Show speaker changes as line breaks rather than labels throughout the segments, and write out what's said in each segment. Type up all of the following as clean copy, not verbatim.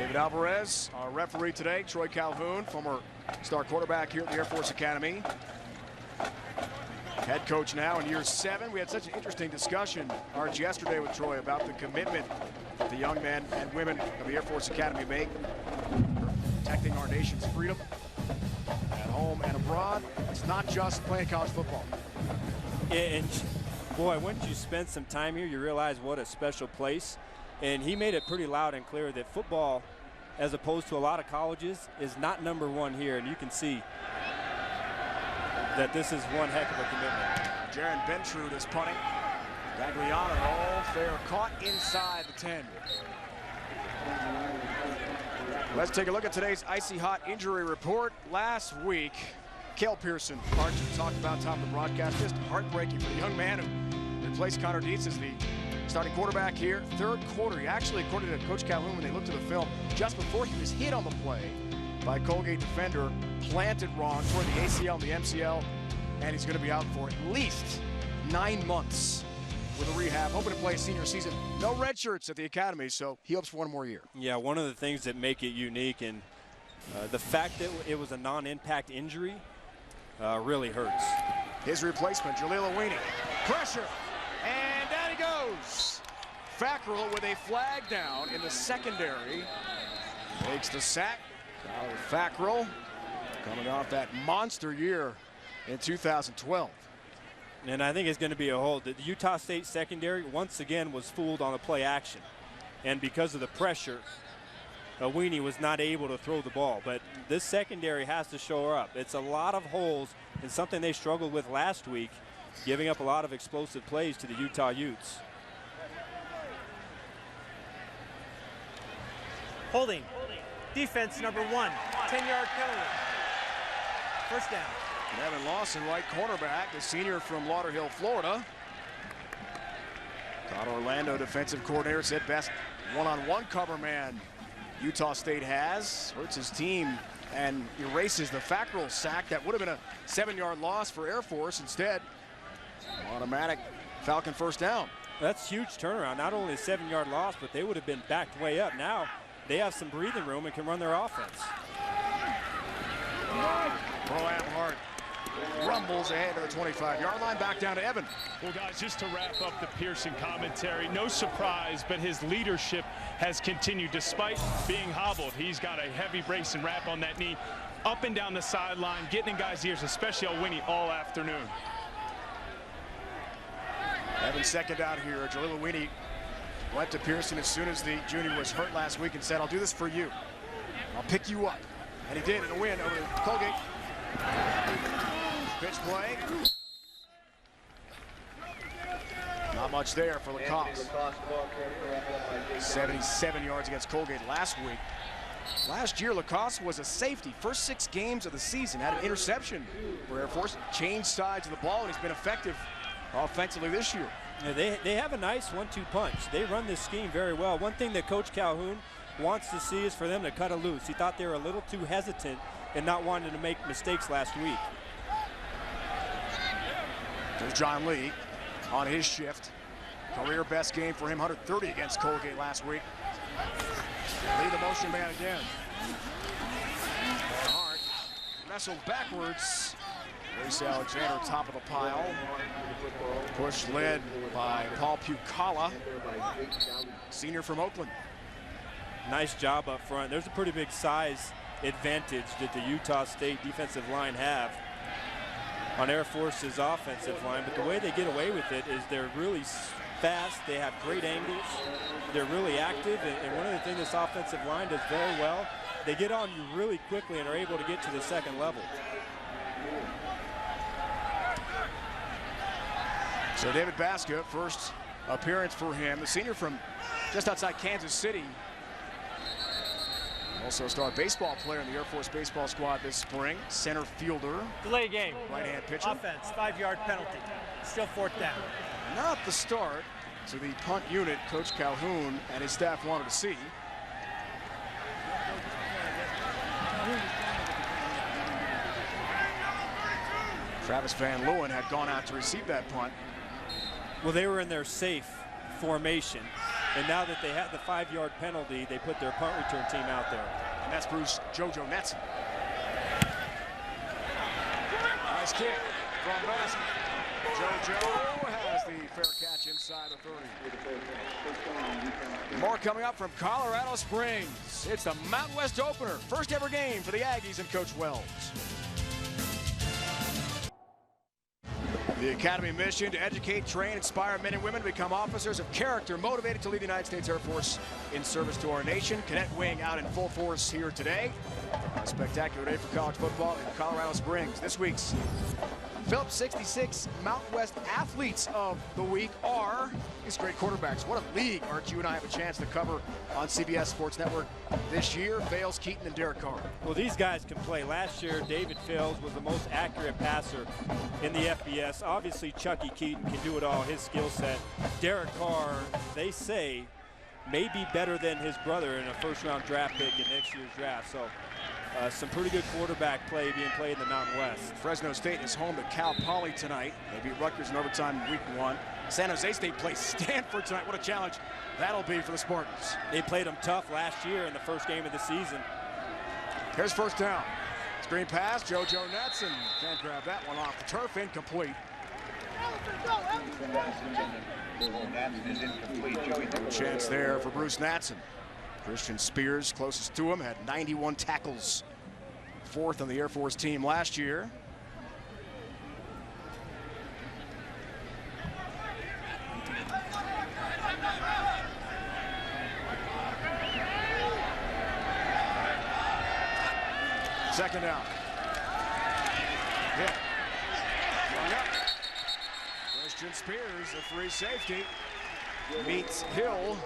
David Alvarez, our referee today. Troy Calhoun, former star quarterback here at the Air Force Academy. Head coach now in year 7. We had such an interesting discussion, Arch, yesterday with Troy about the commitment that the young men and women of the Air Force Academy make for protecting our nation's freedom at home and abroad. It's not just playing college football.
And boy, once you spend some time here, you realize what a special place. And he made it pretty loud and clear that football, as opposed to a lot of colleges, is not #1 here. And you can see that this is one heck of a commitment.
Jaron Bentrude is punting. Gagliano, all fair, caught inside the 10. Let's take a look at today's icy hot injury report. Last week, Cale Pearson, Archie talked about top of the broadcast, just heartbreaking for the young man who replaced Connor Dietz as the starting quarterback here. Third quarter, he actually, according to Coach Calhoun, when they looked at the film, just before he was hit on the play by a Colgate defender, planted wrong toward the ACL and the MCL, and he's going to be out for at least 9 months with a rehab, hoping to play a senior season. No red shirts at the academy, so he hopes for 1 more year.
Yeah, one of the things that make it unique, and the fact that it was a non-impact injury really hurts.
His replacement, Jaleel Awini. Pressure, and down he goes. Fackrell with a flag down in the secondary. Makes the sack. Tyler Fackrell coming off that monster year in 2012.
And I think it's going to be a hold. The Utah State secondary once again was fooled on the play action. And because of the pressure, Awini was not able to throw the ball. But this secondary has to show up. It's a lot of holes and something they struggled with last week, giving up a lot of explosive plays to the Utah Utes.
Holding. Defense #1. 10-yard penalty. First down.
Evan Lawson, right cornerback, the senior from Lauderhill, Florida. Todd Orlando, defensive coordinator, said best one-on-one cover man Utah State has. Hurts his team and erases the Fackrell sack. That would have been a 7-yard loss for Air Force. Instead, automatic Falcon first down.
That's huge turnaround. Not only a 7-yard loss, but they would have been backed way up. Now they have some breathing room and can run their offense.
Pro-Am Hart rumbles ahead to the 25-yard line, back down to Evan.
Well, guys, just to wrap up the Pearson commentary, no surprise, but his leadership has continued despite being hobbled. He's got a heavy brace and wrap on that knee, up and down the sideline, getting in guys' ears, especially Awini, all afternoon.
Evan second down here. Jaleel Awini went to Pearson as soon as the junior was hurt last week and said, "I'll do this for you. I'll pick you up." And he did in a win over Colgate. Pitch play. Not much there for Lacoste. 77 yards against Colgate last week. Last year, Lacoste was a safety. First 6 games of the season, had an interception for Air Force, changed sides of the ball, and he's been effective offensively this year.
Yeah, they have a nice 1-2 punch. They run this scheme very well. One thing that Coach Calhoun wants to see is for them to cut it loose. He thought they were a little too hesitant and not wanting to make mistakes last week.
There's John Lee on his shift. Career best game for him, 130 against Colgate last week. Lee the motion man again. Hart wrestled backwards. Race Alexander top of the pile. Push led by Paul Pucala, senior from Oakland.
Nice job up front. There's a pretty big size advantage that the Utah State defensive line have on Air Force's offensive line, but the way they get away with it is they're really fast, they have great angles, they're really active, and one of the things this offensive line does very well, they get on you really quickly and are able to get to the second level.
So David Baska, first appearance for him, the senior from just outside Kansas City. Also a star baseball player in the Air Force baseball squad this spring. Center fielder.
Delay game.
Right-hand pitcher.
Offense, 5-yard penalty. Still 4th down.
Not the start to the punt unit Coach Calhoun and his staff wanted to see. Travis Van Leeuwen had gone out to receive that punt.
Well, they were in their safe formation. And now that they have the 5-yard penalty, they put their punt return team out there.
And that's Bruce JoJo Netson. Nice kick from Bassett. JoJo has the fair catch inside the 30. More coming up from Colorado Springs. It's the Mountain West opener. First ever game for the Aggies and Coach Wells. The Academy mission to educate, train, inspire men and women to become officers of character, motivated to lead the United States Air Force in service to our nation. Cadet Wing out in full force here today. A spectacular day for college football in Colorado Springs. This week's Phillips 66 Mountain West athletes of the week are these great quarterbacks. What a league, Art, you and I have a chance to cover on CBS Sports Network this year. Fales, Keaton, and Derek Carr.
Well, these guys can play. Last year, David Fales was the most accurate passer in the FBS. Obviously, Chucky Keaton can do it all, his skill set. Derek Carr, they say, may be better than his brother in a first-round draft pick in next year's draft. So some pretty good quarterback play being played in the Mountain West.
Fresno State is home to Cal Poly tonight. They beat Rutgers in overtime in week 1. San Jose State plays Stanford tonight. What a challenge that'll be for the Spartans.
They played them tough last year in the first game of the season.
Here's first down. Screen pass, JoJo Netson. Can't grab that one off the turf, incomplete. Chance there for Bruce Natson. Christian Spears, closest to him, had 91 tackles. 4th on the Air Force team last year. Second down. Hit. Long up. Christian Spears, a free safety, meets Hill.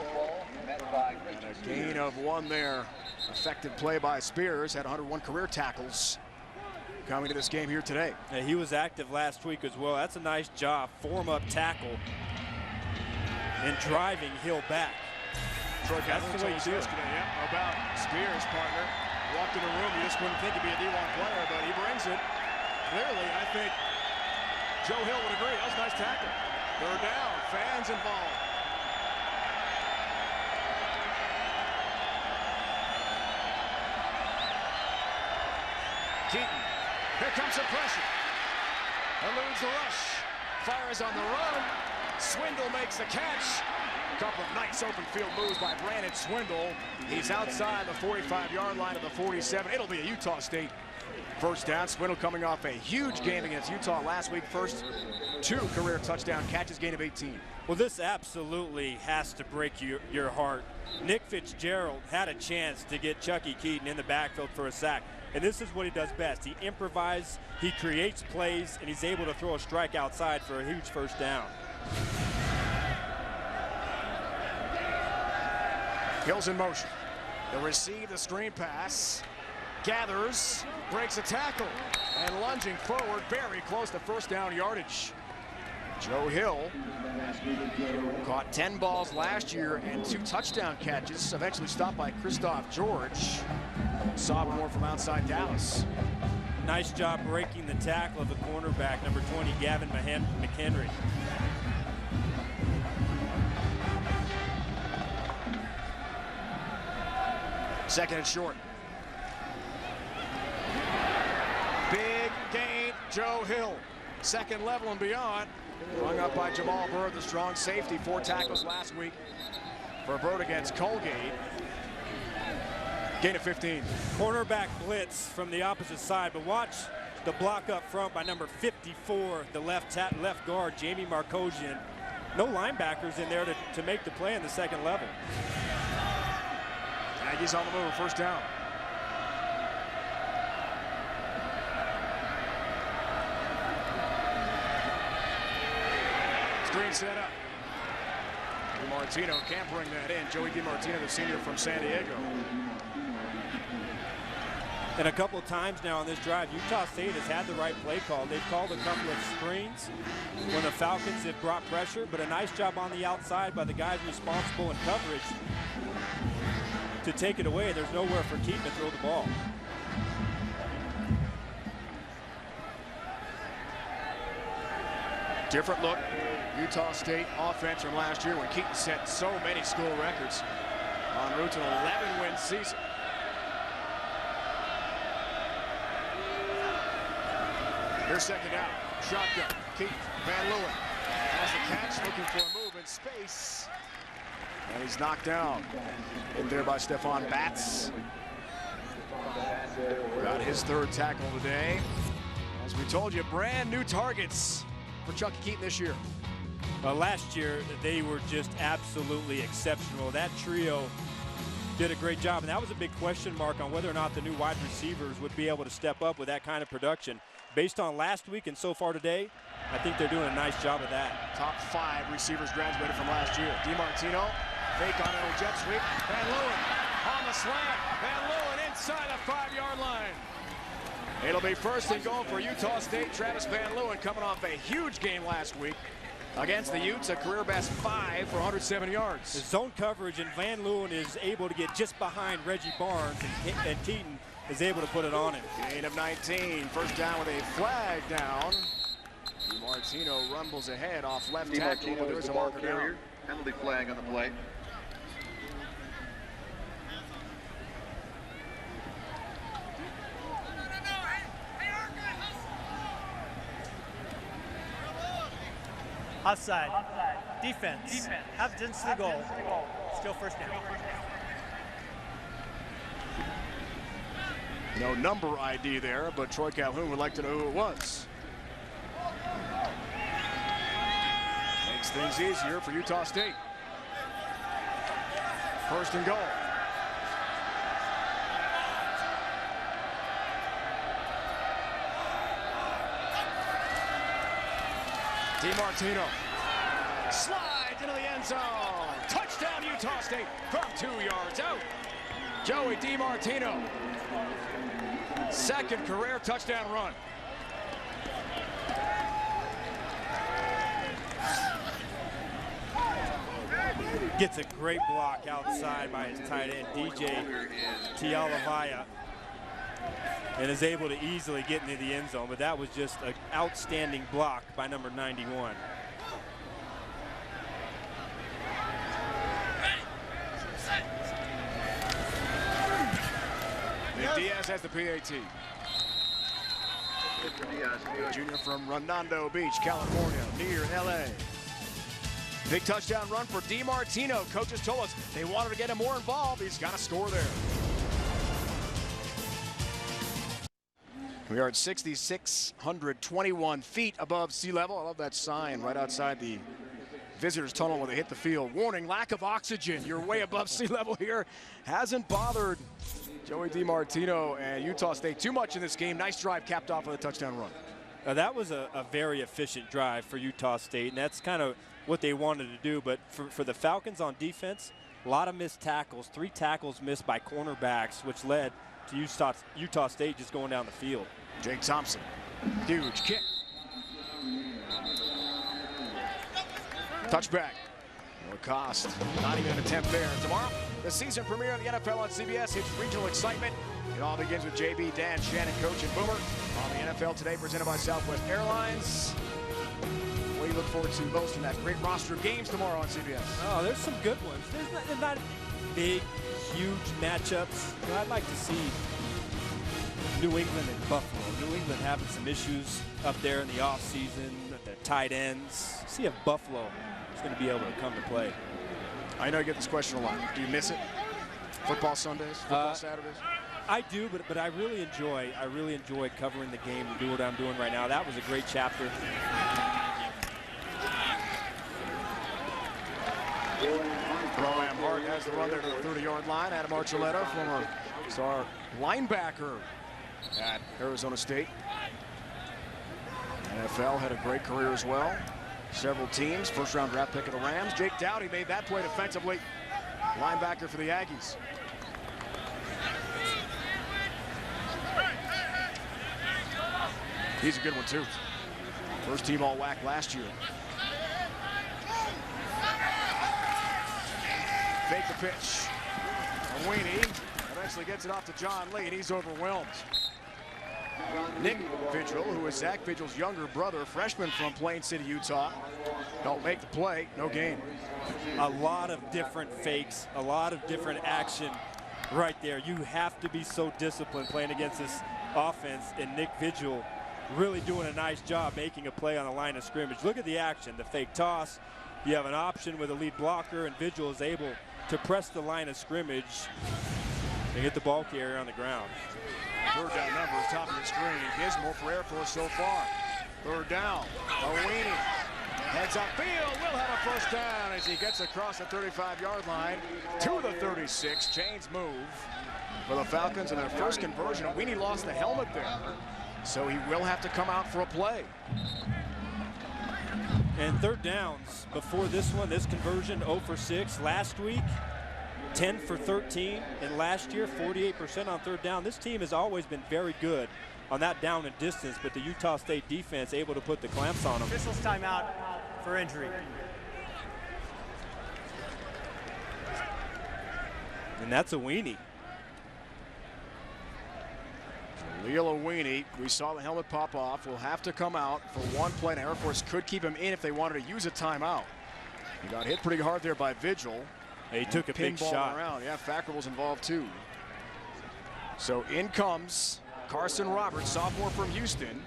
And a gain of 1 there. Effective play by Spears. Had 101 career tackles coming to this game here today.
Yeah, he was active last week as well. That's a nice job. Form-up tackle and driving Hill back.
That's the way you do it today. Yeah, about Spears' partner. Walked in the room, you just wouldn't think he'd be a D1 player, but he brings it. Clearly, I think Joe Hill would agree. That was a nice tackle. 3rd down, fans involved. Keaton, here comes some pressure. Eludes the rush. Fires on the run. Swindle makes the catch. A couple of nice open field moves by Brandon Swindle. He's outside the 45-yard line of the 47. It'll be a Utah State first down. Swindle coming off a huge game against Utah last week. First 2 career touchdown catches, gain of 18.
Well, this absolutely has to break your heart. Nick Fitzgerald had a chance to get Chucky Keaton in the backfield for a sack. And this is what he does best. He improvises, he creates plays, and he's able to throw a strike outside for a huge first down.
Hill's in motion. He'll receive the screen pass. Gathers, breaks a tackle, and lunging forward, very close to first down yardage. Joe Hill caught 10 balls last year and 2 touchdown catches, eventually stopped by Christoph George. Sophomore from outside Dallas.
Nice job breaking the tackle of the cornerback, number 20, Gavin McHenry.
Second and short. Big gain, Joe Hill. Second level and beyond. Rung up by Jamal Bird, the strong safety. 4 tackles last week for Bird against Colgate. Gain of 15.
Cornerback blitz from the opposite side, but watch the block up front by number 54, the left guard, Jamie Markosian. No linebackers in there to make the play in the second level.
Aggies on the move, first down. Screen set up. DiMartino can't bring that in. Joey DiMartino, the senior from San Diego.
And a couple of times now on this drive, Utah State has had the right play call. They've called a couple of screens when the Falcons have brought pressure, but a nice job on the outside by the guys responsible in coverage to take it away. There's nowhere for Keaton to throw the ball.
Different look Utah State offense from last year when Keaton set so many school records en route to an 11-win season. Here's second down. Shotgun. Keaton. Van Leeuwen has the catch, looking for a move in space. And he's knocked down. In there by Stephon Batts. Got his third tackle today. As we told you, brand new targets for Chucky Keaton this year.
Last year, they were just absolutely exceptional. That trio did a great job, and that was a big question mark on whether or not the new wide receivers would be able to step up with that kind of production. Based on last week and so far today, I think they're doing a nice job of that.
Top 5 receivers graduated from last year. DiMartino, fake on a jet sweep. Van Leeuwen on the slant. Van Leeuwen inside the 5-yard line. It'll be first and goal for Utah State. Travis Van Leeuwen coming off a huge game last week against the Utes, a career best 5 for 107 yards.
The zone coverage, and Van Leeuwen is able to get just behind Reggie Barnes, and Keaton is able to put it on him.
Gain of 19, first down with a flag down. DiMartino rumbles ahead off left tackle, but there is a marker down.
Penalty flag on the play.
Offside. Defense. Half distance to the goal. Still first down.
No number ID there, but Troy Calhoun would like to know who it was. Makes things easier for Utah State. First and goal. DiMartino slides into the end zone. Touchdown Utah State from 2 yards out. Joey DiMartino. Second career touchdown run.
Gets a great block outside by his tight end, DJ Tialavaya, and is able to easily get into the end zone, but that was just an outstanding block by number 91.
Nick Diaz has the PAT. Junior from Redondo Beach, California, near LA. Big touchdown run for DiMartino. Coaches told us they wanted to get him more involved. He's got to score there. We are at 6,621 feet above sea level. I love that sign right outside the visitors tunnel when they hit the field. Warning, lack of oxygen. You're way above sea level here. Hasn't bothered Joey DiMartino and Utah State too much in this game. Nice drive capped off with a touchdown run.
That was a very efficient drive for Utah State, and that's kind of what they wanted to do. But for the Falcons on defense, a lot of missed tackles, 3 tackles missed by cornerbacks, which led to Utah State just going down the field.
Jake Thompson, huge kick. Touchback. Lacoste, not even an attempt there. Tomorrow, the season premiere of the NFL on CBS hits regional excitement. It all begins with JB, Dan, Shannon, Coach, and Boomer on the NFL Today, presented by Southwest Airlines. What do you look forward to most in that great roster of games tomorrow on CBS?
Oh, there's some good ones. There's not big, huge matchups. You know, I'd like to see New England and Buffalo. New England having some issues up there in the offseason, their tight ends. See if Buffalo is going to be able to come to play.
I know you get this question a lot. Do you miss it? Football Sundays, football Saturdays?
I do, but I really enjoy covering the game and do what I'm doing right now. That was a great chapter.
Graham Hart has the run there to the 30-yard line. Adam Archuleta, former star linebacker at Arizona State. NFL, had a great career as well. Several teams, first-round draft pick of the Rams. Jake Dowdy made that play defensively. Linebacker for the Aggies. He's a good one, too. First team all-WAC last year. Fake the pitch. Weenie eventually gets it off to John Lee, and he's overwhelmed. Nick Vigil, who is Zach Vigil's younger brother, freshman from Plain City, Utah. Don't make the play, no gain.
A lot of different fakes, a lot of different action right there. You have to be so disciplined playing against this offense, and Nick Vigil really doing a nice job making a play on the line of scrimmage. Look at the action, the fake toss. You have an option with a lead blocker, and Vigil is able to press the line of scrimmage and get the ball carrier on the ground.
Third down numbers, top of the screen. Gizmo for Air Force so far. Third down, Owini heads upfield, will have a first down as he gets across the 35-yard line to the 36. Chains move for the Falcons in their first conversion. Owini lost the helmet there, so he will have to come out for a play.
And third downs before this one, this conversion 0 for 6. Last week, 10 for 13. And last year, 48% on third down. This team has always been very good on that down and distance, but the Utah State defense able to put the clamps on them.
Officials timeout for injury.
And that's Owini.
Leo Owini, we saw the helmet pop off, will have to come out for one play. Now Air Force could keep him in if they wanted to use a timeout. He got hit pretty hard there by Vigil.
He took a big shot.
Around. Yeah, Fackrell was involved too. So in comes Carson Roberts, sophomore from Houston.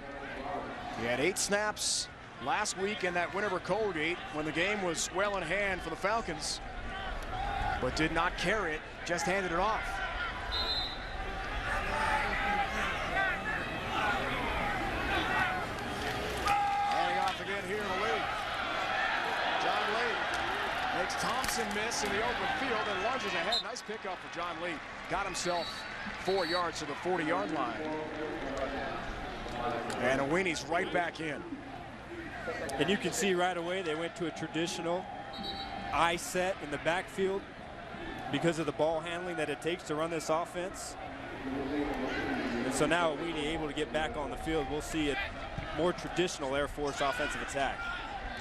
He had 8 snaps last week in that win over Colgate when the game was well in hand for the Falcons, but did not carry it, just handed it off. Handing off again here in the league. John Lee makes Thompson miss in the open field and lunges ahead. Nice pickup for John Lee. Got himself 4 yards to the 40-yard line. And Owini's right back in.
And you can see right away they went to a traditional eye set in the backfield because of the ball handling that it takes to run this offense. And so now Owini able to get back on the field. We'll see a more traditional Air Force offensive attack.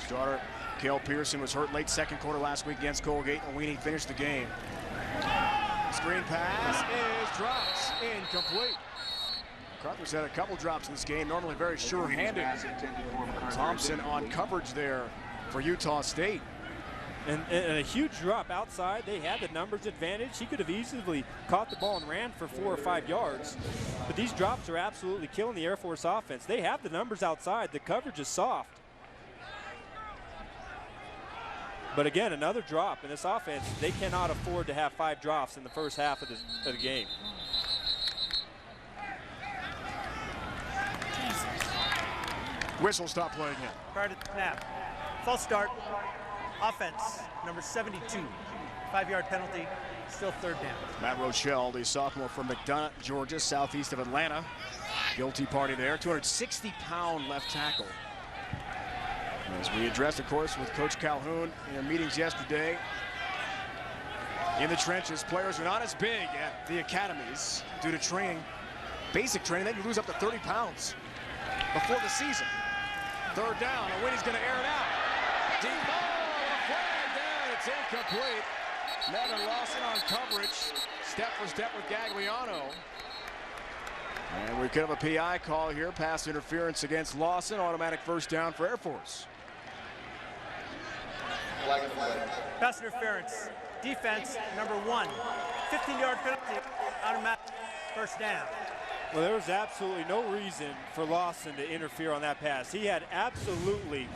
Starter Cale Pearson was hurt late second quarter last week against Colgate. Owini finished the game. Screen pass is dropped, incomplete. Carter's had a couple drops in this game, normally very sure-handed. Thompson on coverage there for Utah State.
And a huge drop outside. They had the numbers advantage. He could have easily caught the ball and ran for 4 or 5 yards. But these drops are absolutely killing the Air Force offense. They have the numbers outside. The coverage is soft. But again, another drop in this offense. They cannot afford to have 5 drops in the first half of the game.
Whistle stop play again.
Prior to the snap. False start. Offense, number 72. 5-yard penalty. Still third down.
Matt Rochelle, the sophomore from McDonough, Georgia, southeast of Atlanta. Guilty party there. 260-pound left tackle. As we addressed, of course, with Coach Calhoun in their meetings yesterday. In the trenches, players are not as big at the academies due to training, basic training. They can lose up to 30 pounds before the season. Third down, Owini's going to air it out. Deep ball, a flag down, it's incomplete. Nevin Lawson on coverage, step for step with Gagliano. And we could have a PI call here, pass interference against Lawson, automatic first down for Air Force.
Pass interference. Defense, number 1. 15-yard penalty, automatic first down.
Well, there was absolutely no reason for Lawson to interfere on that pass. He had absolutely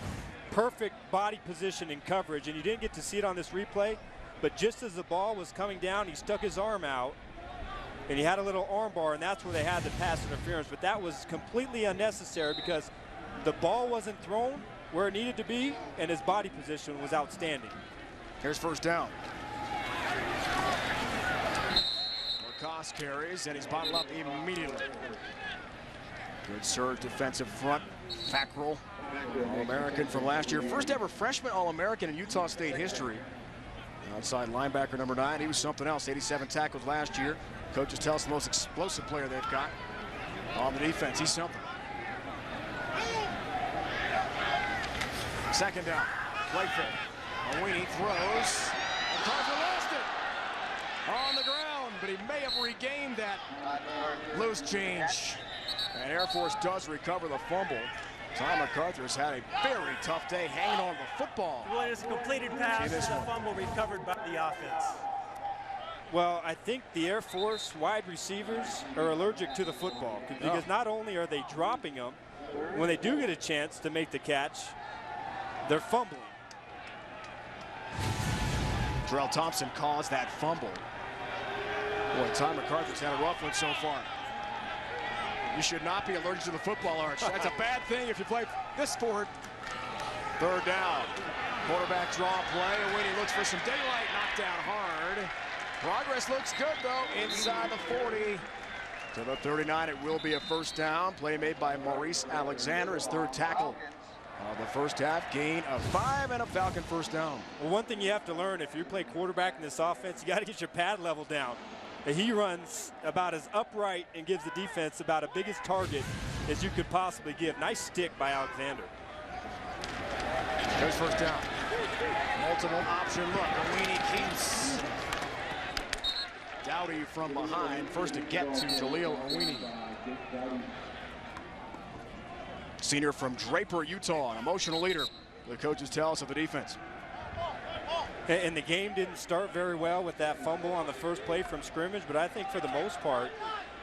perfect body position and coverage, and you didn't get to see it on this replay, but just as the ball was coming down, he stuck his arm out, and he had a little arm bar, and that's where they had the pass interference. But that was completely unnecessary because the ball wasn't thrown where it needed to be, and his body position was outstanding.
Here's first down. Lacoste carries, and he's bottled up immediately. Good surge defensive front. Fackrell, All-American from last year. First ever freshman All-American in Utah State history. Outside linebacker number 9. He was something else. 87 tackles last year. Coaches tell us the most explosive player they've got on the defense. He's something. Second down. Play fake. Owini throws. And Carter lost it on the ground, but he may have regained that loose change. And Air Force does recover the fumble. Tom MacArthur has had a very tough day hanging on the football.
Well, it's a completed pass and a fumble recovered by the offense.
Well, I think the Air Force wide receivers are allergic to the football because not only are they dropping them, when they do get a chance to make the catch, they're fumbling.
Terrell Thompson caused that fumble. Boy, Tom MacArthur's had a rough one so far. You should not be allergic to the football, Arch. That's a bad thing if you play this forward. Third down. Quarterback draw play. Awini looks for some daylight. Knocked down hard. Progress looks good, though, inside the 40. To the 39, it will be a first down. Play made by Maurice Alexander, his third tackle of the first half. Gain of 5 and a Falcon first down.
Well, one thing you have to learn, if you play quarterback in this offense, you got to get your pad level down. He runs about as upright and gives the defense about as big a target as you could possibly give. Nice stick by Alexander.
There's first down. Multiple option look. Awini keeps. Dowdy from behind. First to get to Jaleel Awini. Senior from Draper, Utah. An emotional leader, the coaches tell us, of the defense.
And the game didn't start very well with that fumble on the first play from scrimmage, but I think for the most part,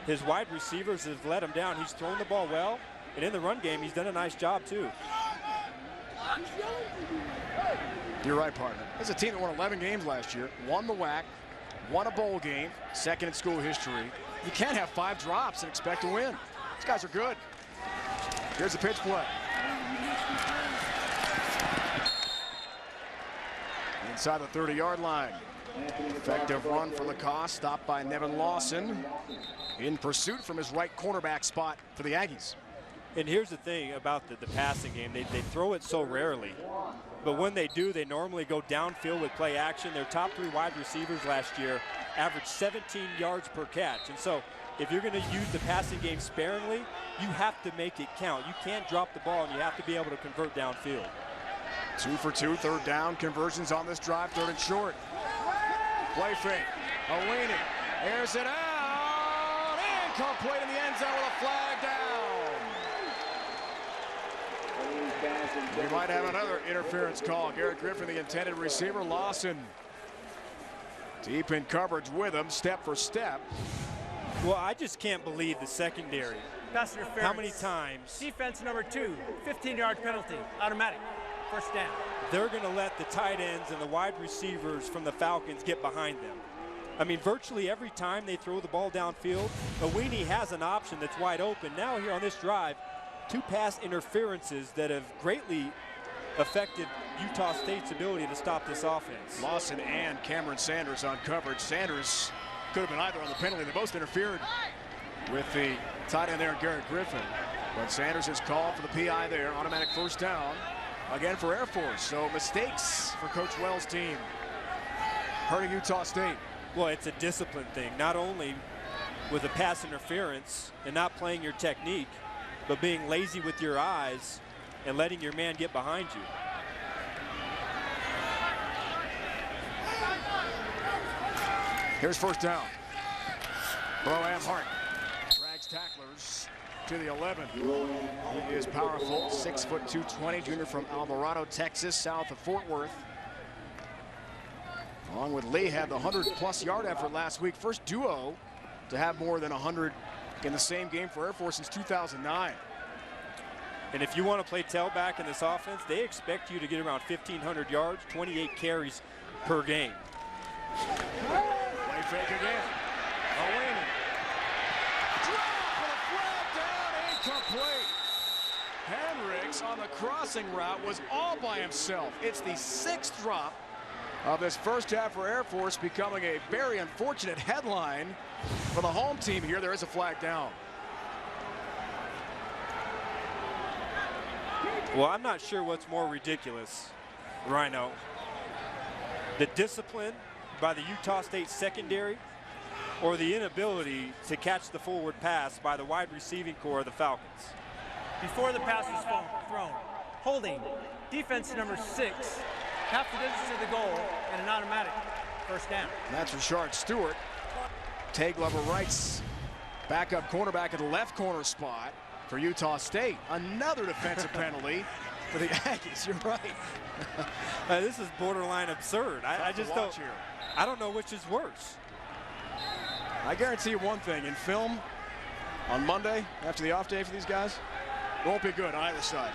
his wide receivers have let him down. He's thrown the ball well, and in the run game, he's done a nice job too.
You're right, partner. This is a team that won 11 games last year, won the WAC, won a bowl game, second in school history. You can't have 5 drops and expect to win. These guys are good. Here's the pitch play. Inside the 30-yard line. Effective run for Lacoste, stopped by Nevin Lawson in pursuit from his right cornerback spot for the Aggies.
And here's the thing about the passing game. They throw it so rarely. But when they do, they normally go downfield with play action. Their top 3 wide receivers last year averaged 17 yards per catch. And so if you're going to use the passing game sparingly, you have to make it count. You can't drop the ball, and you have to be able to convert downfield.
2 for 2, third down conversions on this drive, third and short. Play fake. Awini airs it out. Incomplete in the end zone with a flag down. We might have another interference call. Garrett Griffin, the intended receiver. Lawson deep in coverage with him, step for step.
Well, I just can't believe the secondary.
Pass interference.
How many times?
Defense number 2, 15-yard penalty, automatic. First down.
They're going to let the tight ends and the wide receivers from the Falcons get behind them. I mean, virtually every time they throw the ball downfield, Awini has an option that's wide open. Now here on this drive, 2 pass interferences that have greatly affected Utah State's ability to stop this offense.
Lawson and Cameron Sanders on coverage. Sanders could have been either on the penalty. They both interfered with the tight end there, Garrett Griffin. But Sanders is called for the PI there. Automatic first down. Again for Air Force. So mistakes for Coach Wells' team. Hurting Utah State.
Well, it's a discipline thing. Not only with a pass interference and not playing your technique, but being lazy with your eyes and letting your man get behind you.
Here's first down. Broham Hart drags tacklers to the 11. He is powerful, 6 foot 220, junior from Alvarado, Texas, south of Fort Worth. Along with Lee, had the 100-plus yard effort last week. First duo to have more than 100 in the same game for Air Force since 2009.
And if you want to play tailback in this offense, they expect you to get around 1,500 yards, 28 carries per game.
Play fake again. Awini. Drop and a flag down, incomplete. Henricks on the crossing route was all by himself. It's the 6th drop of this first half for Air Force, becoming a very unfortunate headline for the home team here. There is a flag down.
Well, I'm not sure what's more ridiculous, Rhino. The discipline by the Utah State secondary or the inability to catch the forward pass by the wide receiving core of the Falcons.
Before the pass was thrown, holding, defense number 6, half the distance to the goal, and an automatic first down.
And that's Rashard Stewart. Tay Glover Wright's backup cornerback at the left corner spot. for Utah State. Another defensive penalty for the Aggies. You're right.
This is borderline absurd. I just don't.
Here.
I don't know which is worse.
I guarantee you one thing: in film, on Monday after the off day for these guys, it won't be good on either side.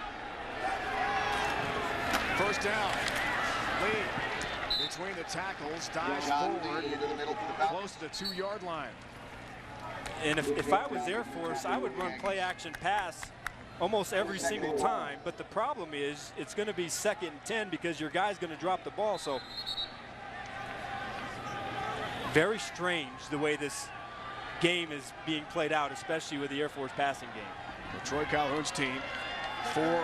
First down. Lee between the tackles, dives forward, close to the 2-yard line.
And if I was Air Force, I would run play action pass almost every single time. But the problem is it's going to be 2nd and 10 because your guy's going to drop the ball. So very strange the way this game is being played out, especially with the Air Force passing game.
Troy Calhoun's team, 4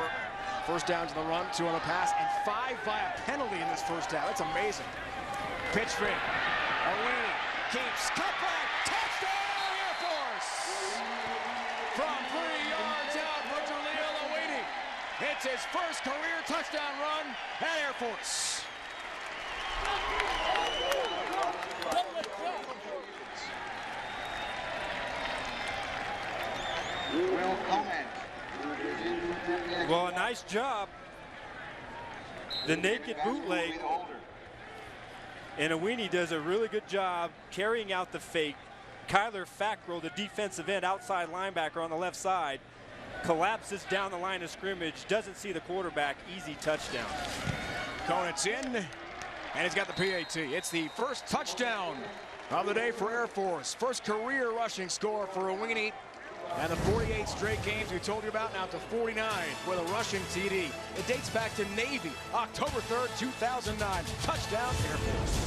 first downs in the run, 2 on the pass, and 5 via penalty in this first down. That's amazing. Pitch fake. Away. Keeps. Cut back. Touchdown, Air Force! From 3 yards out for Jaleel Awini. It's his first career touchdown run at Air Force.
Well, a nice job. The naked bootleg. And Awini does a really good job carrying out the fake. Kyler Fackrell, the defensive end outside linebacker on the left side, collapses down the line of scrimmage, doesn't see the quarterback, easy touchdown.
Conant's in, and he's got the PAT. It's the first touchdown of the day for Air Force. First career rushing score for Awini. And the 48 straight games we told you about, now to 49 with a rushing TD. It dates back to Navy, October 3rd, 2009. Touchdown, Air Force.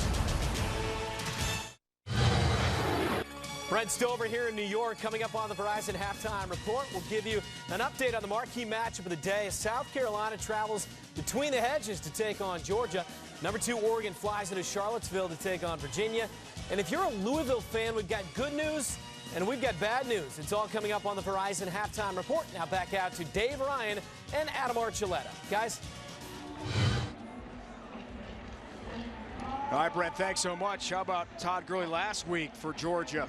Brent Stover here in New York. Coming up on the Verizon Halftime Report, we'll give you an update on the marquee matchup of the day. South Carolina travels between the hedges to take on Georgia. Number 2 Oregon flies into Charlottesville to take on Virginia. And if you're a Louisville fan, we've got good news and we've got bad news. It's all coming up on the Verizon Halftime Report. Now back out to Dave Ryan and Adam Archuleta. Guys.
All right, Brent, thanks so much. How about Todd Gurley last week for Georgia?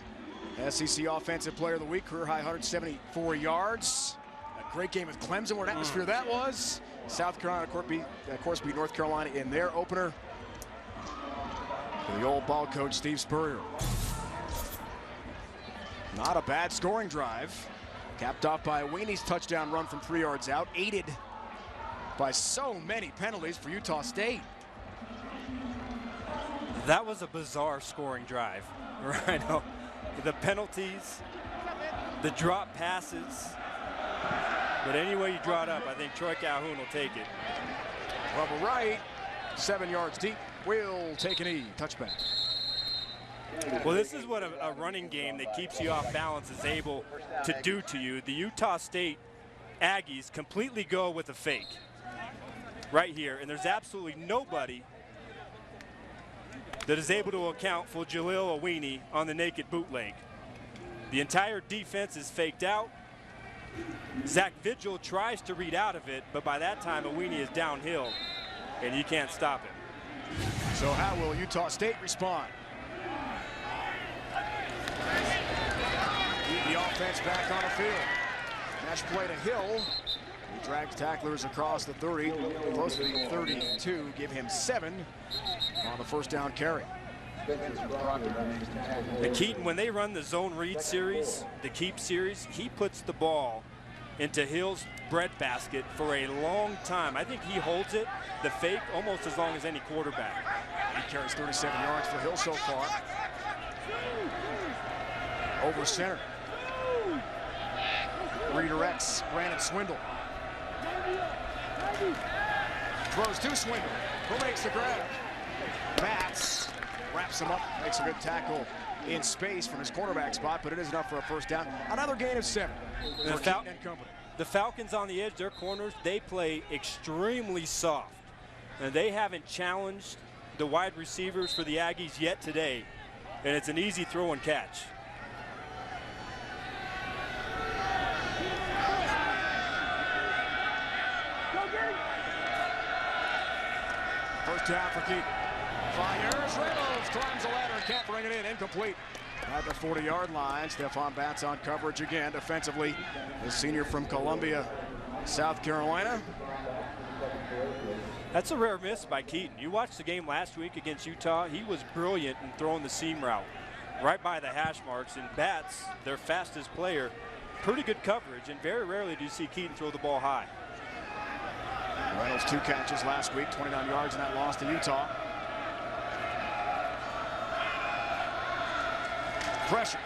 SEC Offensive Player of the Week, career high 174 yards. A great game with Clemson, what an atmosphere that was. South Carolina, of course, beat North Carolina in their opener. The old ball coach, Steve Spurrier. Not a bad scoring drive. Capped off by Awini's touchdown run from 3 yards out, aided by so many penalties for Utah State.
That was a bizarre scoring drive. Right? The penalties, the drop passes. But any way you draw it up, I think Troy Calhoun will take it.
Rubber right, 7 yards deep, will take an E, touchback.
Well, this is what a running game that keeps you off balance is able to do to you. The Utah State Aggies completely go with a fake right here, and there's absolutely nobody that is able to account for Jaleel Awini on the naked bootleg. The entire defense is faked out. Zach Vigil tries to read out of it, but by that time Awini is downhill, and you can't stop him.
So how will Utah State respond? The offense back on the field. Match play to Hill. He drags tacklers across the 30, close to the 32. Give him 7 on the first down carry.
Keaton, when they run the zone read series, the keep series, he puts the ball into Hill's breadbasket for a long time. I think he holds it, the fake, almost as long as any quarterback.
He carries 37 yards for Hill so far. Over center. Redirects Brandon Swindle. Throws to Swindle. Who makes the grab? Bats wraps him up, makes a good tackle in space from his cornerback spot, but it is enough for a first down. Another gain of 7 for Keaton and company.
The Falcons on the edge, their corners, they play extremely soft. And they haven't challenged the wide receivers for the Aggies yet today. And it's an easy throw and catch.
First down for Keaton. Fires, Reynolds climbs the ladder and can't bring it in. Incomplete. at the 40-yard line. Stephon Batts on coverage again. Defensively, the senior from Columbia, South Carolina.
That's a rare miss by Keaton. You watched the game last week against Utah. He was brilliant in throwing the seam route right by the hash marks. And Batts, their fastest player, pretty good coverage. And very rarely do you see Keaton throw the ball high.
Reynolds 2 catches last week, 29 yards in that loss to Utah. Pressure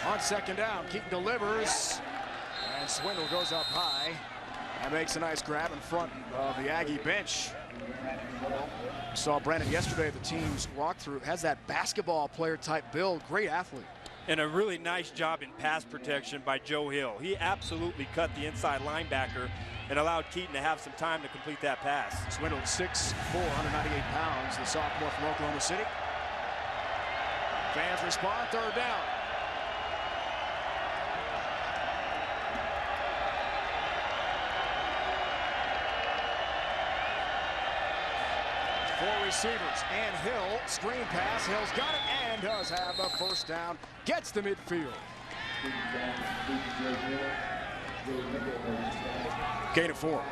on second down. Keaton delivers, and Swindle goes up high and makes a nice grab in front of the Aggie bench. Saw Brandon yesterday at the team's walkthrough. Has that basketball player type build. Great athlete.
And a really nice job in pass protection by Joe Hill. He absolutely cut the inside linebacker and allowed Keaton to have some time to complete that pass.
Swindle 6'4", 198 pounds, the sophomore from Oklahoma City. Fans respond, third down. Four receivers, and Hill, screen pass. Hill's got it and does have the first down. Gets to midfield. Gain of 4.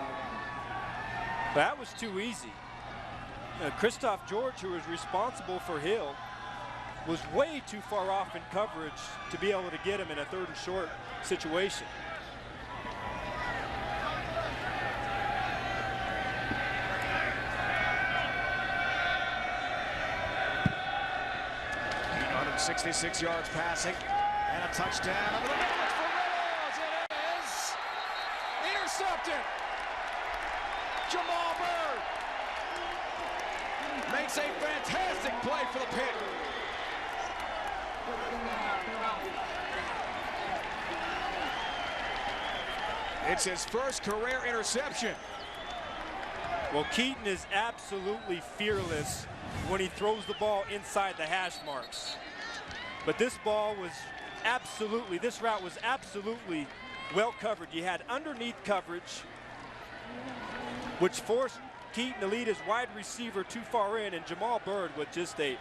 That was too easy. Christoph George, who was responsible for Hill, was way too far off in coverage to be able to get him in a 3rd and short situation.
Keaton, 66 yards passing, and a touchdown over the middle. It's for Reynolds. It is intercepted. Jamal Byrd makes a fantastic play for the Pitt. It's his first career interception.
Well, Keaton is absolutely fearless when he throws the ball inside the hash marks. But this route was absolutely well covered. You had underneath coverage, which forced Keaton to lead his wide receiver too far in, and Jamal Byrd with just a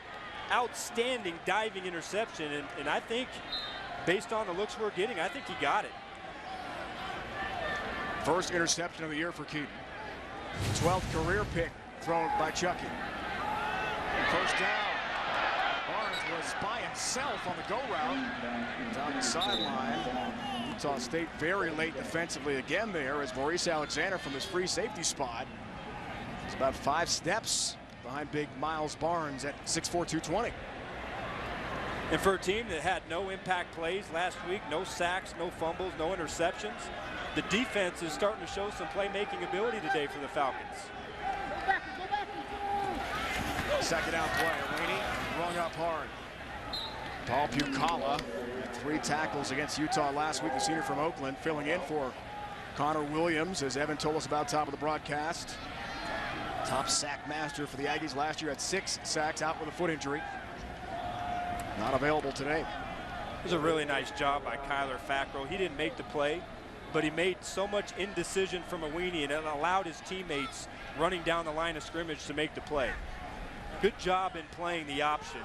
outstanding diving interception. And I think, based on the looks we're getting, I think he got it.
First interception of the year for Keaton. 12th career pick thrown by Chucky. First down. Barnes was by himself on the go route down the sideline. Utah State very late defensively again there as Maurice Alexander from his free safety spot. It's about 5 steps behind big Miles Barnes at 6'4", 220.
And for a team that had no impact plays last week, no sacks, no fumbles, no interceptions, the defense is starting to show some playmaking ability today for the Falcons.
Second down play. Rainey rung up hard. Paul Pucala, 3 tackles against Utah last week. The senior from Oakland filling in for Connor Williams, as Evan told us about top of the broadcast. Top sack master for the Aggies last year at 6 sacks, out with a foot injury. Not available today.
It was a really nice job by Kyler Fackrell. He didn't make the play, but he made so much indecision from a weenie, and it allowed his teammates running down the line of scrimmage to make the play. Good job in playing the option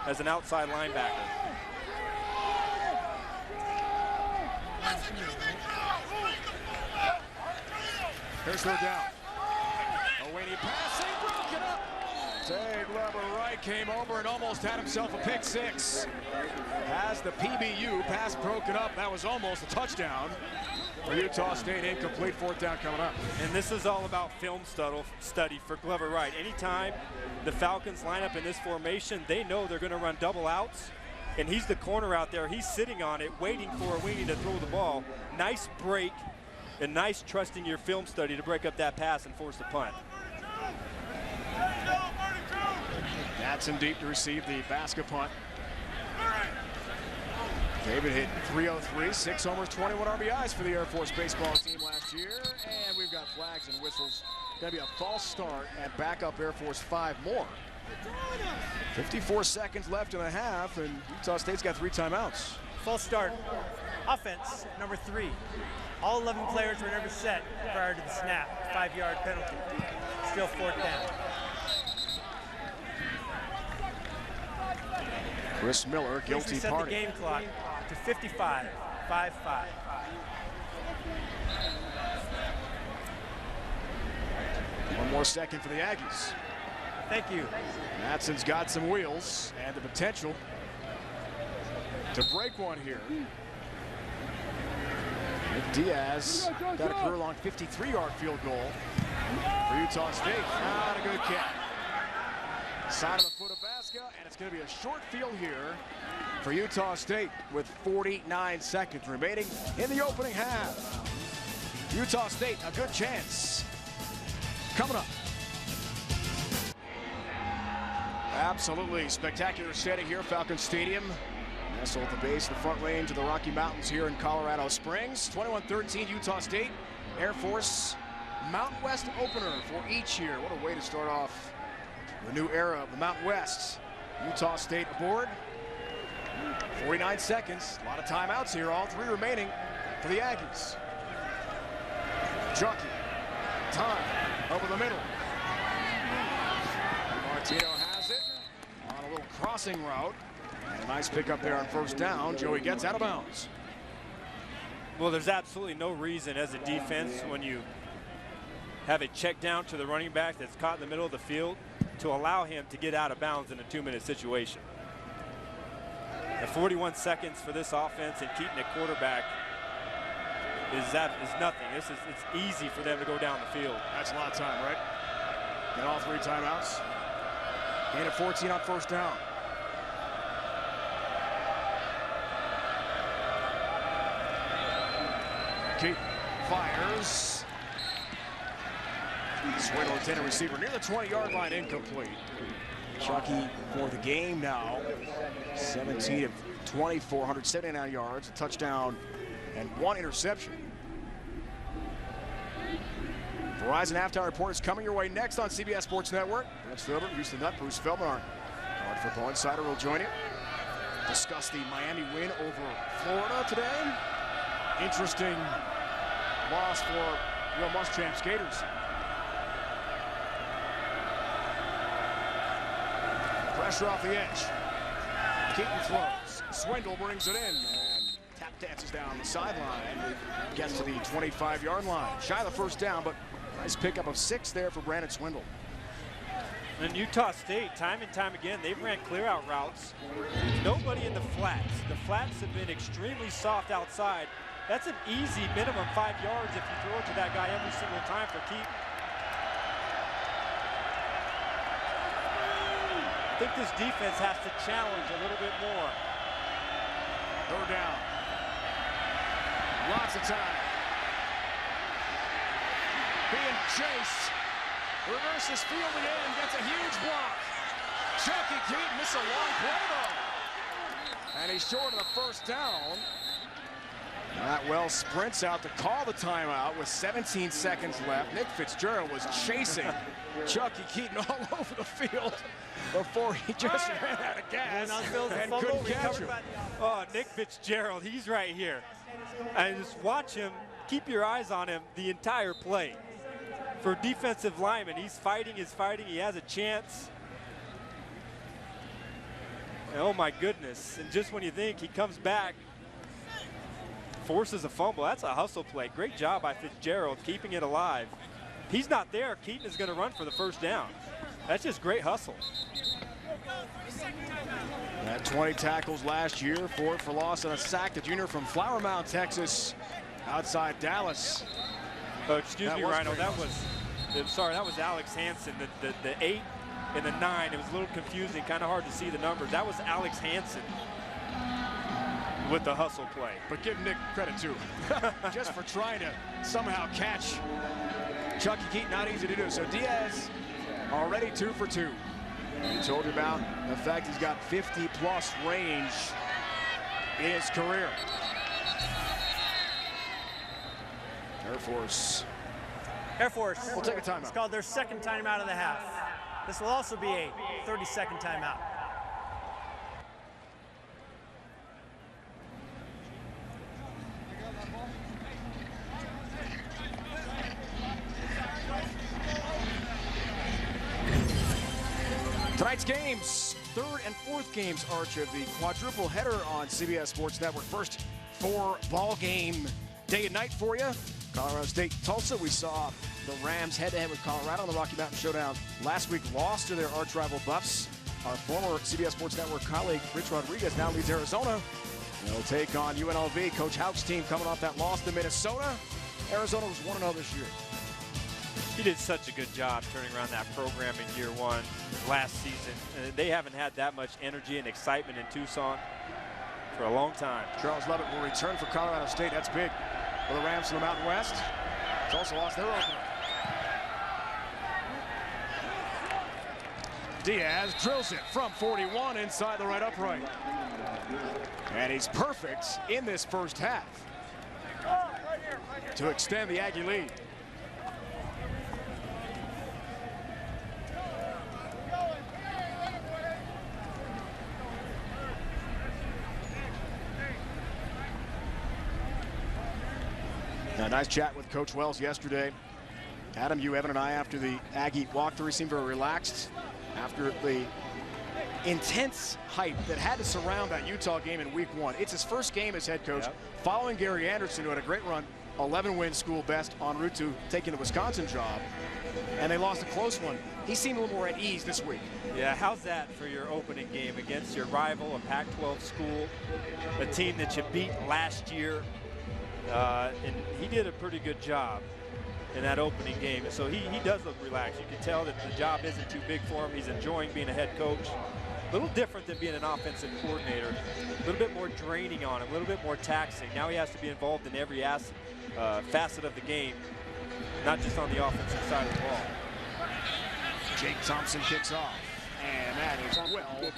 as an outside linebacker.
Here's third down. Owani passing, broken up. Tay Glover Wright came over and almost had himself a pick 6. Has the PBU pass broken up. That was almost a touchdown for Utah State. Incomplete, 4th down coming up.
And this is all about film study for Glover Wright. Anytime the Falcons line up in this formation, they know they're going to run double outs, and he's the corner out there. He's sitting on it, waiting for a weenie to throw the ball. Nice break and nice trusting your film study to break up that pass and force the punt.
That's in deep to receive the basket punt. David hit 303, 6 homers, 21 RBIs for the Air Force baseball team last year. And we've got flags and whistles. Going to be a false start and backup Air Force 5 more. 54 seconds left in the half, and Utah State's got 3 timeouts.
False start. Offense, number 3. All 11 players were never set prior to the snap. 5-yard penalty. Still 4th down.
Chris Miller, guilty
Reset
party.
the game clock to 55, 5-5.
One more second for the Aggies.
Thank you.
Matson's got some wheels and the potential to break one here. Nick Diaz got a career-long 53-yard field goal for Utah State. Not a good kick. Side of the foot of Basca, and it's going to be a short field here for Utah State with 49 seconds remaining in the opening half. Utah State, a good chance. Coming up. Absolutely spectacular setting here, Falcon Stadium. Nestled at the base of the Front Range of the Rocky Mountains here in Colorado Springs. 21-13 Utah State, Air Force Mountain West opener for each year. What a way to start off the new era of the Mountain West. Utah State aboard. 49 seconds, a lot of timeouts here, all three remaining for the Aggies. Chucky, time, over the middle. Martino has it on a little crossing route. And a nice pickup there on first down. Joey gets out of bounds.
Well, there's absolutely no reason as a defense when you have a check down to the running back that's caught in the middle of the field to allow him to get out of bounds in a 2-minute situation. At 41 seconds for this offense and Keaton at quarterback is nothing. It's easy for them to go down the field.
That's a lot of time, right? Get all three timeouts. Gain of 14 on first down. Keaton fires. Swindle intended receiver near the 20-yard line, incomplete. Chucky for the game now. 17 of 24, 179 yards, a touchdown, and one interception. Verizon Halftime Report is coming your way next on CBS Sports Network. Vince Philbin, Houston Nutt, Bruce Feldman, our College Football Insider will join you. Discuss the Miami win over Florida today. Interesting loss for Will Muschamp's Gators. Pressure off the edge. Keaton throws. Swindle brings it in and tap dances down the sideline. Gets to the 25-yard line. Shy of the first down, but nice pickup of 6 there for Brandon Swindle.
And Utah State, time and time again, they've ran clear-out routes. Nobody in the flats. The flats have been extremely soft outside. That's an easy minimum 5 yards if you throw it to that guy every single time for Keaton. I think this defense has to challenge a little bit more.
Third down. Lots of time. Being chased. Reverses field again. Gets a huge block. Chucky Keaton misses a long play though. And he's short of the first down. Matt Wells sprints out to call the timeout with 17 seconds left. Nick Fitzgerald was chasing Chucky Keaton all over the field before he just ran out of gas and couldn't catch him.
Oh, Nick Fitzgerald, he's right here. And just watch him, keep your eyes on him the entire play. For defensive lineman, he's fighting, he has a chance. And oh my goodness, and just when you think he comes back, forces a fumble. That's a hustle play. Great job by Fitzgerald keeping it alive. He's not there. Keaton is going to run for the first down. That's just great hustle.
Had 20 tackles last year, 4 for loss and a sack. The junior from Flower Mound, Texas, outside Dallas.
Oh, excuse me, Rhino. That was Alex Hansen. The 8 and the 9. It was a little confusing, kind of hard to see the numbers. That was Alex Hansen with the hustle play.
But give Nick credit too, just for trying to somehow catch Chucky Keaton. Not easy to do. So Diaz already 2 for 2. We told you about the fact he's got 50-plus range in his career. Air Force.
We'll
take a timeout.
It's called their second timeout of the half. This will also be a 30-second timeout.
Tonight's games third and fourth games, Arch, of the quadruple header on CBS Sports Network. First 4 ball game day and night for you. Colorado State, Tulsa. We saw the Rams head-to-head with Colorado in the Rocky Mountain Showdown last week. Lost to their arch rival Buffs. Our former CBS Sports Network colleague, Rich Rodriguez, now leads Arizona. They'll take on UNLV. Coach Houck's team coming off that loss to Minnesota. Arizona was 1-0 this year.
He did such a good job turning around that program in year 1 last season. They haven't had that much energy and excitement in Tucson for a long time.
Charles Lovett will return for Colorado State. That's big for the Rams from the Mountain West. It's also lost their opener. Diaz drills it from 41 inside the right upright. And he's perfect in this first half to extend the Aggie lead. Now, nice chat with Coach Wells yesterday. Adam, you, Evan, and I, after the Aggie walkthrough, seemed very relaxed after the intense hype that had to surround that Utah game in week 1. It's his first game as head coach, following Gary Anderson, who had a great run, 11-win school best en route to taking the Wisconsin job, and they lost a close one. He seemed a little more at ease this week.
Yeah, how's that for your opening game against your rival, a Pac-12 school, a team that you beat last year? And he did a pretty good job in that opening game. So he does look relaxed. You can tell that the job isn't too big for him. He's enjoying being a head coach. A little different than being an offensive coordinator. A little bit more draining on him, a little bit more taxing. Now he has to be involved in every facet of the game, not just on the offensive side of the ball.
Jake Thompson kicks off, and that is well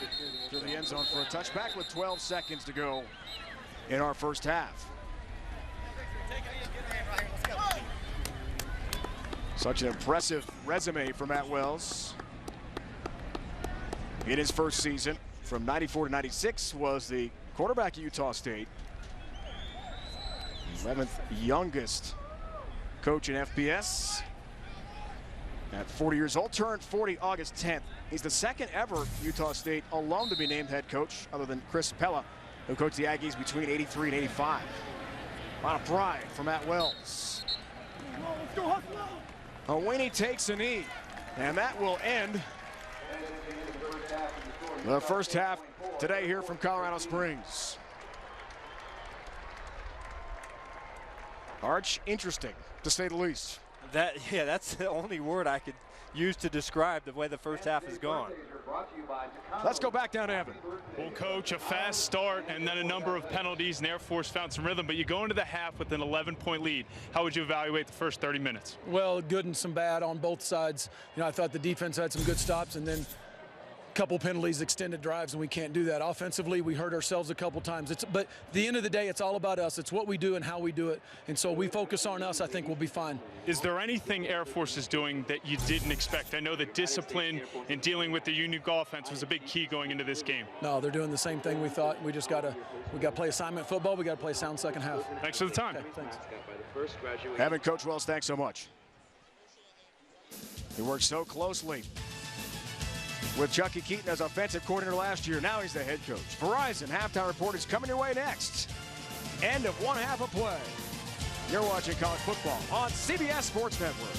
to the end zone for a touchback with 12 seconds to go in our first half. Such an impressive resume for Matt Wells. In his first season, from 94 to 96, was the quarterback at Utah State. 11th youngest coach in FBS. At 40 years old, turned 40 August 10th. He's the second ever Utah State alum to be named head coach, other than Chris Pella, who coached the Aggies between 83 and 85. A lot of pride for Matt Wells. Owini takes a knee, and that will end the first half today here from Colorado Springs. Arch, interesting, to say the least.
That's the only word I could use to describe the way the first half has gone.
Let's go back down to Evan.
Well, Coach, a fast start and then a number of penalties, and Air Force found some rhythm, but you go into the half with an 11-point lead. How would you evaluate the first 30 minutes?
Well, good and some bad on both sides. You know, I thought the defense had some good stops, and then a couple penalties, extended drives, and we can't do that. Offensively, we hurt ourselves a couple times. But at the end of the day, it's all about us. It's what we do and how we do it. And so we focus on us, I think we'll be fine.
Is there anything Air Force is doing that you didn't expect? I know that discipline in dealing with the unique offense was a big key going into this game.
No, they're doing the same thing we thought. We just got to play assignment football. We got to play sound second half.
Thanks for the time.
Okay, thanks.
Evan, Coach Wells, thanks so much. He worked so closely with Chucky Keaton as offensive coordinator last year. Now he's the head coach. Verizon Halftime Report is coming your way next. End of one half of play. You're watching college football on CBS Sports Network.